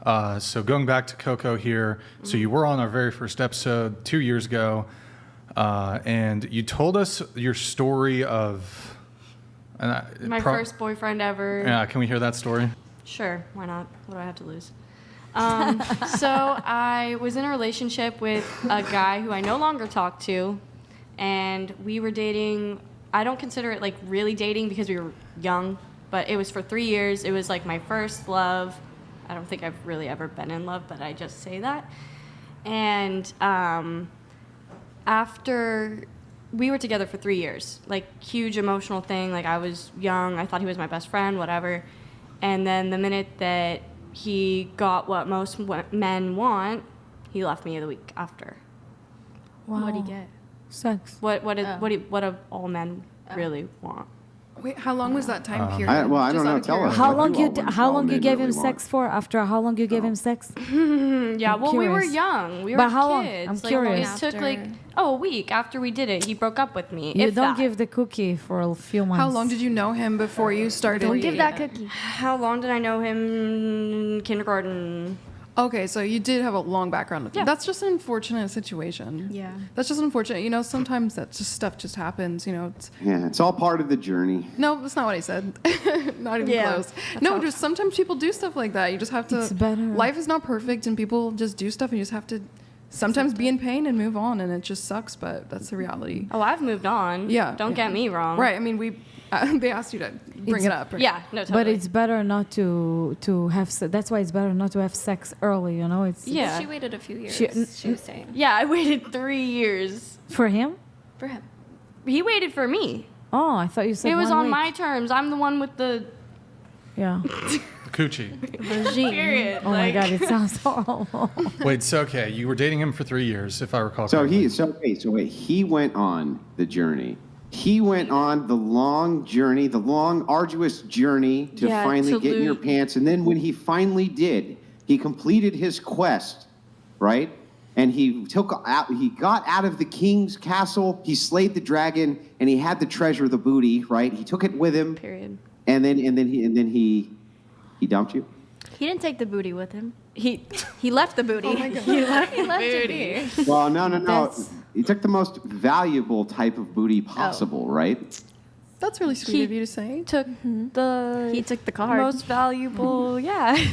So going back to Coco here, so you were on our very first episode 2 years ago, and you told us your story of... my first boyfriend ever. Yeah, can we hear that story? Sure, why not? What do I have to lose? So I was in a relationship with a guy who I no longer talk to, and we were dating. I don't consider it like really dating because we were young, but it was for 3 years. It was like my first love. I don't think I've really ever been in love, but I just say that. And after we were together for 3 years, like huge emotional thing. Like I was young, I thought he was my best friend, whatever. And then the minute that he got what most men want, he left me the week after. Wow. What'd he get? Sex. What do all men really want? Wait, how long was that time period? I don't know. Tell us. How long you gave him sex for? After how long you gave him sex? Yeah, well, we were young. We were But how long? kids. I'm Like, curious. It took a week after we did it. He broke up with me. You don't give the cookie for a few months. How long did you know him before you started? Don't give that cookie. How long did I know him? Kindergarten. Okay, so you did have a long background with him. Yeah. That's just an unfortunate situation. Yeah. That's just unfortunate. You know, sometimes that just stuff just happens, you know. It's all part of the journey. No, that's not what I said. Not even close. No, just sometimes people do stuff like that. You just have to... It's better. Life is not perfect, and people just do stuff, and you just have to sometimes be in pain and move on, and it just sucks, but that's the reality. Oh, I've moved on. Yeah. Don't get me wrong. Right, I mean, they asked you to bring it up. Right? Yeah, no, totally. But it's better not to have. That's why it's better not to have sex early. You know, it's Yeah. She waited a few years. She was saying. Yeah, I waited 3 years. for him. For him. He waited for me. Oh, I thought you said It was 1 on week. my terms. I'm the one with the Yeah. Coochie. Regime. Period. Oh my God, it sounds horrible. Wait, so okay, you were dating him for 3 years, if I recall So correctly. he went on the journey. He went on the long journey, the long, arduous journey to finally get in your pants. And then when he finally did, he completed his quest, right? And he got out of the king's castle. He slayed the dragon, and he had the treasure, the booty, right? He took it with him. period. And then he dumped you. He didn't take the booty with him. He left the booty. Oh my God. He left booty. Well, no. That's- He took the most valuable type of booty possible, right? That's really sweet of you to say. Took the He took the card. most valuable. Yeah. I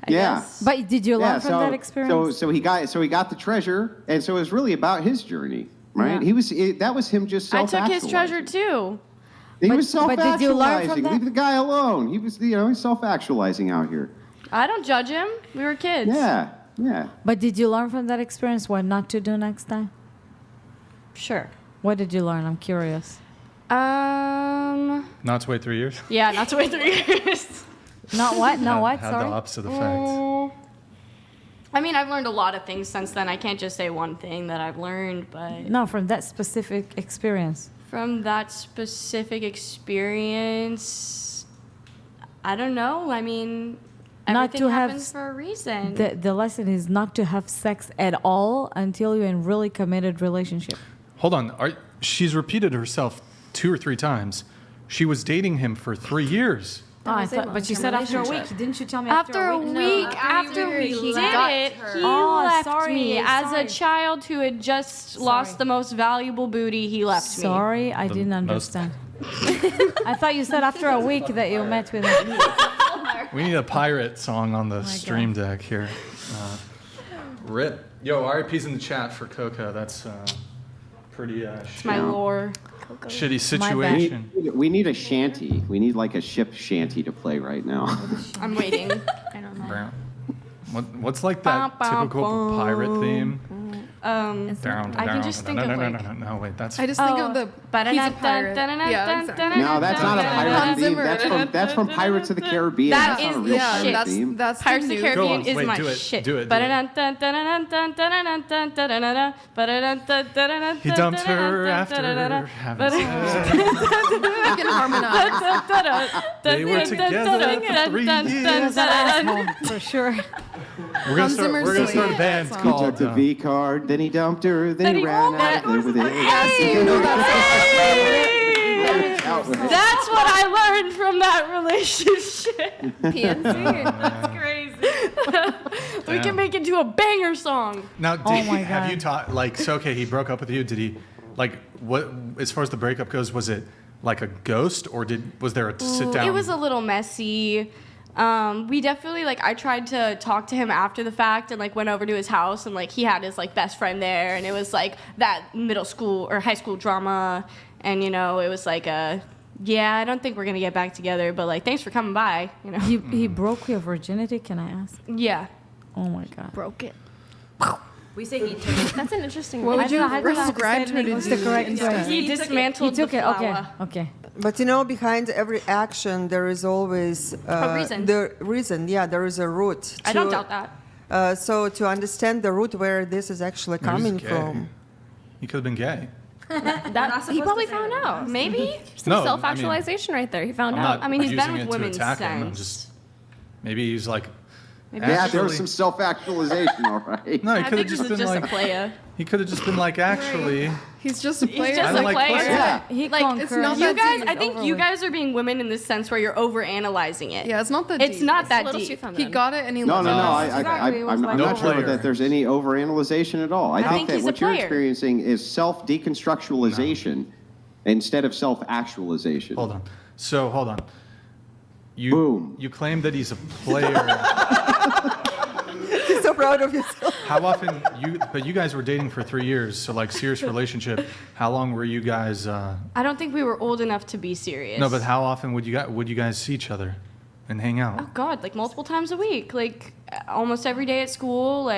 Yeah. guess. But did you learn from that experience? So he got the treasure, and so it was really about his journey, right? Yeah. That was him just I self-actualizing. took his treasure too. He But- was but did you learn from self-actualizing. that? Leave the guy alone. He was, he's self-actualizing out here. I don't judge him. We were kids. Yeah. But did you learn from that experience what not to do next time? Sure. What did you learn? I'm curious. Not to wait 3 years? Yeah, not to wait 3 years. Not what? Not what? Had Sorry. the opposite effect. I mean, I've learned a lot of things since then. I can't just say one thing that I've learned, but No, from that specific experience. from that specific experience, I don't know. I mean, Not everything to have happens for a reason. The lesson is not to have sex at all until you're in really committed relationship. Hold on. She's repeated herself 2 or 3 times. She was dating him for 3 years. Oh, was a but you long-term said after a week. relationship. Didn't you tell me after a week, after we did it, he left me. As a child who had just lost the most valuable booty, he left me. Sorry, I didn't most- understand. I thought you said after a week that you met with him. We need a pirate song on the stream deck here. Rip. Yo, RIP's in the chat for Coco. That's pretty It's my lore. shitty My bad. situation. We need a shanty. We need like a ship shanty to play right now. I'm waiting. I don't know. What's like that typical pirate theme? I can just think of like. No, wait, that's. I just think of the... He's a pirate. Yeah, exactly. No, that's not a pirate Hans theme. Zimmer. That's from Pirates of the Caribbean. That That's not is a the real Yeah, shit. pirate theme. that's Pirates of the new. Caribbean on, is wait, my do it, shit. do it. He dumped her after having sex. You can harmonize. They were together for 3 years. Asshole, for sure. We're gonna start a band He He called. took the V card, then he dumped her, then he ran out there with it. That's what I learned from that relationship. PNC. That's crazy. to a banger song. Now, my have God. you taught like so? Okay, he broke up with you. Did he like what? As far as the breakup goes, was it like a ghost, or was there a sit down? It was a little messy. We definitely I tried to talk to him after the fact and went over to his house and he had his best friend there and it was that middle school or high school drama and it was yeah, I don't think we're gonna get back together, but thanks for coming by. He broke your virginity, can I ask? Yeah. Oh my God. Broke it. We say he took it. That's an interesting What word. would you I don't know how to prescribe say her it in to English, do the correct instead? word. He dismantled He took the it. Okay. flower. Okay. But behind every action, there is always reason. The reason, yeah, there is a root. I don't doubt that. So to understand the root where this is actually Maybe he's coming gay. from. He could have been gay. He probably found out. Maybe. Some No, I mean, self-actualization right there. He found I'm out. not he's been using with it women to attack him. I'm since. just maybe he's like. Yeah, there was actually- some self-actualization, all right. No, he I could have think just he's been just a like. player. He could have just been like, actually. He's just a player. just I don't a like player. pussy. Yeah. He It's conquered. not You that guys, deep. I think you guys are being women in the sense where you're over analyzing it. Yeah, it's not that It's deep. not that a little too deep. feminine. He got it and he No, left no, it. no. Exactly, it was I'm like not No sure player. that there's any overanalyzation at all. I think think that he's a what you're player. experiencing is self-deconstructualization instead of self-actualization. Hold on. So hold on. You Boom. you claim that he's a player. He's so proud of yourself. How often but you guys were dating for 3 years, so serious relationship. How long were you guys? I don't think we were old enough to be serious. No, but how often would you guys see each other and hang out? Oh God, multiple times a week, almost every day at school,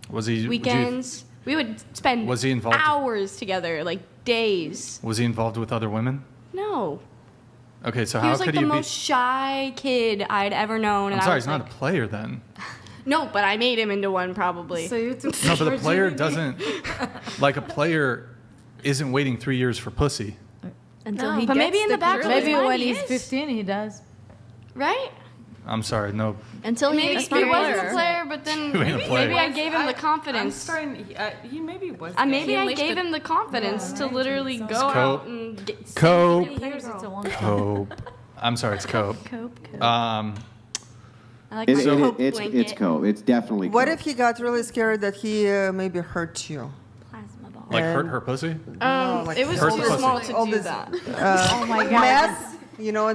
Was he weekends. We would spend Was he involved- hours together, days. Was he involved with other women? No. Okay, so He how was could the you be? most shy kid I'd ever known. I'm And sorry, I he's was not a player then. No, but I made him into one probably. So you took No, but a player virginity? doesn't. A player isn't waiting 3 years for pussy. Until No, he but gets maybe in the back of his Maybe mind when he he's is. 15, he does. Right? I'm sorry, no. Until Maybe gets he wasn't a player, but then You ain't a player. maybe I gave him the confidence. He maybe was. Maybe He I unleashed gave it. him the confidence to literally go Cope. out and get Cope. Years, it's a long time. Cope. I'm sorry, it's cope. Cope. Um, I like my Cope It's blanket. cope. It's definitely What cope. if he got really scared that he maybe hurt you? Plasma ball. hurt her pussy? It was Hurt too the small pussy. to All do this- that. Oh my God. Mess,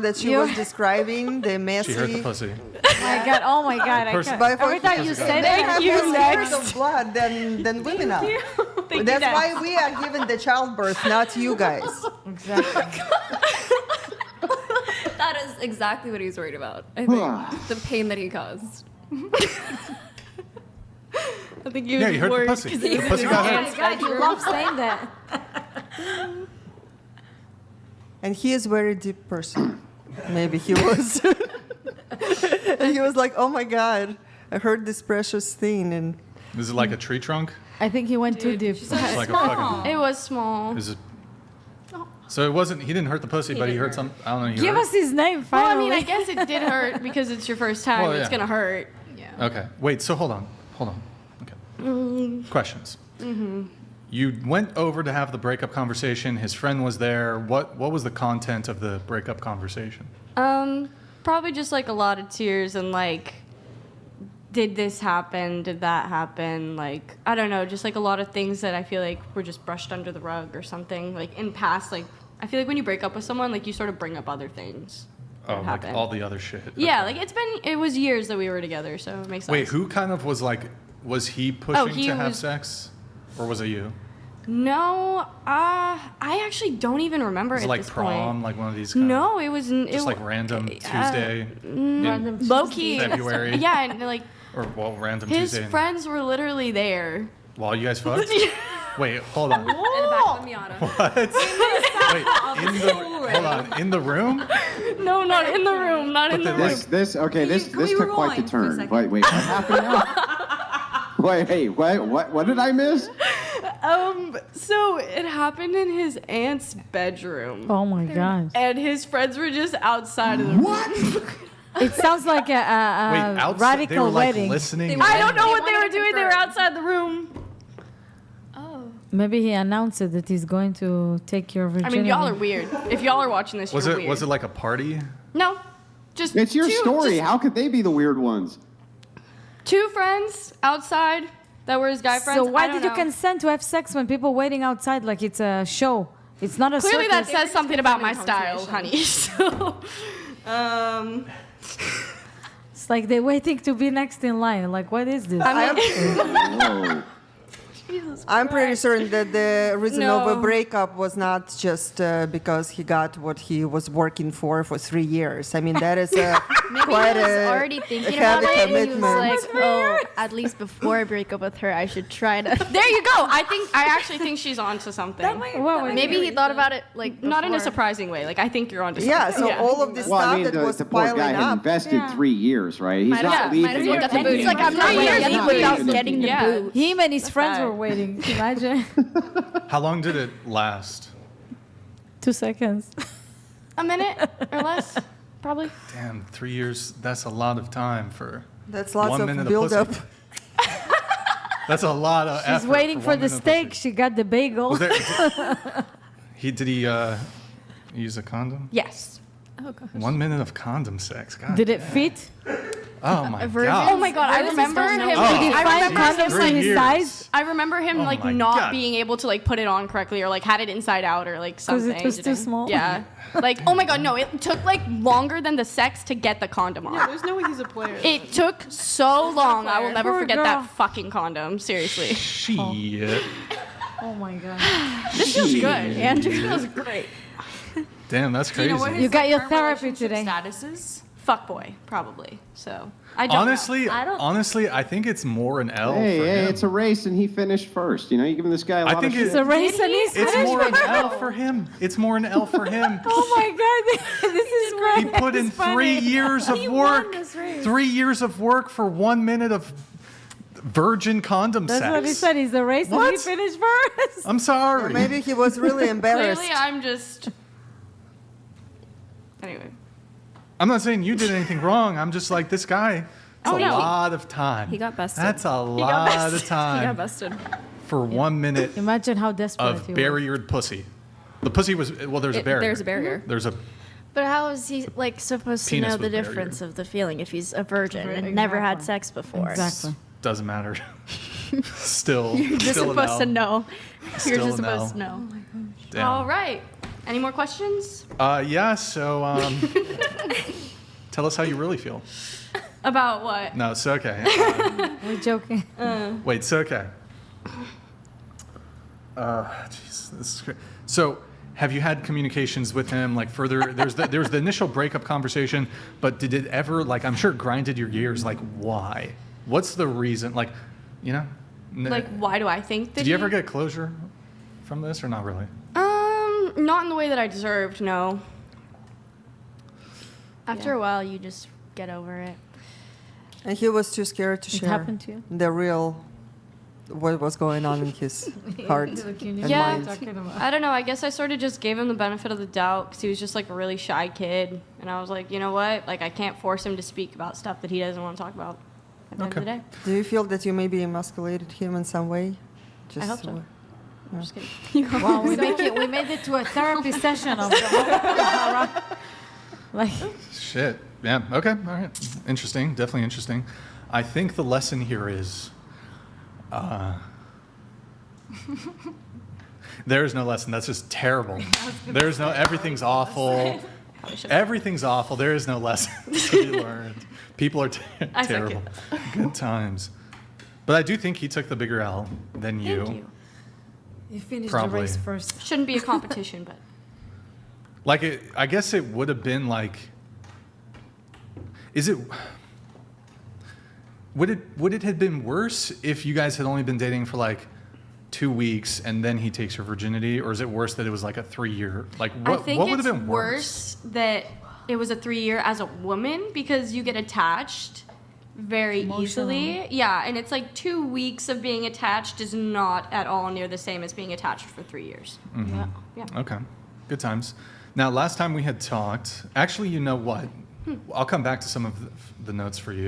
that she was describing, the messy. She hurt the pussy. Oh my God. Oh my God. I Person- can't. Every time you say They that, have you, more next. scared of blood than women are. Thank you, That's Dad. why we are given the childbirth, not you guys. exactly. That is exactly what he's worried about. I think the pain that he caused. I think he was Yeah, you hurt the worried pussy. 'cause The he was pussy in got his hurt. Oh my God, you love saying that. And he is a very deep person. Maybe he was. And he was like, oh my God, I heard this precious thing. And Is it like a tree trunk? I think he went too deep. It's like a fucking. It was small. Is it? So it wasn't. He didn't hurt the pussy, but he hurt some. I don't know. He Give hurt us his name, Well, I finally. mean, I guess it did hurt because it's your first time. Well, It's yeah. gonna hurt. it? Okay. Wait. So hold on. Okay. Questions. You went over to have the breakup conversation. His friend was there. What was the content of the breakup conversation? Probably just a lot of tears and did this happen? Did that happen? I don't know, just a lot of things that I feel were just brushed under the rug or something. In past, I feel when you break up with someone, you sort of bring up other things. Oh, that happen. all the other shit. Yeah, Okay. it was years that we were together, so it makes sense. Wait, who kind of was was he pushing he to have was- sex, or was it you? No, I actually don't even remember Was at it this prom, point. one of these? Kind No, it was just random Tuesday, in, low key. February. Yeah, and or random his Tuesday. friends were literally there. While you guys fucked? Wait, hold on. In the back of a Miata. What? Wait, hold on. In the room? No, not in the room. Not in the then, room. This took quite the turn. Wait, what happened now? Wait, what did I miss? So it happened in his aunt's bedroom. Oh my God. And his friends were just outside of the room. What? It sounds like Wait, a outside, radical they were wedding. listening. I don't know They what they were wanted to doing. They were confirm. outside the room. Oh. Maybe he announced it that he's going to take your I virginity. mean, y'all are weird. If y'all are watching this, Was you're it weird. was it like a party? No, just It's your two- story. just- How could they be the weird ones? 2 friends outside that were his guy friends. So why I don't did you know. consent to have sex when people waiting outside like it's a show? It's not a Clearly that circus. says something about my conversation. style, honey. So, It's like they're waiting to be next in line. Like, what is this? Whoa. I'm pretty certain that the reason of a No. breakup was not just because he got what he was working for 3 years. I mean, that is quite he was a already thinking heavy about it, and he was commitment. like, "Oh, at least before I break up with her, I should try to." there you go. I actually think she's onto something. Maybe he thought about it like Not in a before. surprising way. Like I think you're onto something. Yeah, so all of this Well, stuff I mean, that was the poor guy piling had up. invested 3 years, right? He's Might not as- leaving. might as well get the empty-handed. boot. He's like, "I'm not Yeah, ready yeah, without yeah. getting the Yeah. boot." Him and his friends bad. were waiting. Imagine. How long did it last? 2 seconds. A minute or less, probably. Damn, 3 years. That's a lot of time for. That's lots 1 of minute build up. pussy. That's a lot of effort. She's waiting for 1 the minute of steak. pussy. She got the bagel. Was there, did he use a condom? Yes. 1 minute of condom sex. God. Did it fit? Oh my virgin? god. Oh my god, I remember him. Oh. Did he I find remember condoms him to Three his years. size? I remember him Oh like my not God. being able to like put it on correctly or like had it inside out or like 'Cause something. it was too small? Yeah. Like oh my god, no! It took like longer than the sex to get the condom on. There's no way he's a player. It took so long. I will never Poor forget girl. that fucking condom. Seriously. Shit. Oh my god. This feels good. Andrew feels great. Damn, that's crazy. You got your therapy today. Statuses? Fuck boy, probably. So I don't know. Honestly, I think it's more an L Hey, for hey, him. it's a race, and he finished first. You know, you giving this guy a I lot think of it's shit. It's a race and he's It's finished. more an L for him. It's more an L for him. Oh my god, this is great. He put in 3 years of work. 3 years of work for 1 minute of virgin condom That's sex. what he said. He's a race and he What? finished first. I'm sorry. Maybe he was really embarrassed. Clearly, I'm just. Anyway. I'm not saying you did anything wrong. I'm just like this guy. It's Oh, a no. lot of time. He got busted. That's a got lot busted. of He got time busted. for 1 minute Imagine how desperate of he was. barriered pussy. The pussy was well. There's a barrier. There's a barrier. There's a But how is he like supposed to Penis know was the difference barrier. of the feeling if he's a virgin Right, and never had exactly. sex before? Exactly. doesn't matter. Still, You're just still supposed to know. You're Still just an L. supposed to know. Damn. All right. Any more questions Yeah. So, tell us how you really feel. about what? No, it's okay. We're joking. Wait, it's okay. Jeez, this is great. So, have you had communications with him? Like further, there was the initial breakup conversation, but did it ever like? I'm sure it grinded your gears. Like, why? What's the reason? Like, you know. Like, why do I think that? Did you ever get closure from this, or not really? Not in the way that I deserved. No. After a while, you just get over it. And he was too scared to It share happened to you? the real, what was going on in his heart and Yeah. mind. I don't know. I guess I sort of just gave him the benefit of the doubt because he was just like a really shy kid, and I was like, you know what? Like, I can't force him to speak about stuff that he doesn't want to talk about. At the end of the day. Do you feel that you maybe emasculated him in some way? Just hope so. uh, I'm just kidding. Wow, we made it to a therapy session of like Shit. Yeah. Okay. All right. Interesting. Definitely interesting. I think the lesson here is, there is no lesson. That's just terrible. There's no. Everything's awful. Everything's awful. There is no lesson to be learned. People are I suck terrible. Good times. But I do think he took the bigger L than you. Thank you. you finished Probably. the race first. Shouldn't be a competition, but Like, I guess it would have been like, would it have been worse if you guys had only been dating for like 2 weeks and then he takes your virginity, or is it worse that it was like a 3-year? Like, I what think would have it's been worse? that it was a 3-year as a woman because you get attached very easily. Yeah, and it's like 2 weeks of being attached is not at all near the same as being attached for 3 years. Yeah. Okay, good times. Now, last time we had talked, actually, you know what? I'll come back to some of the notes for you.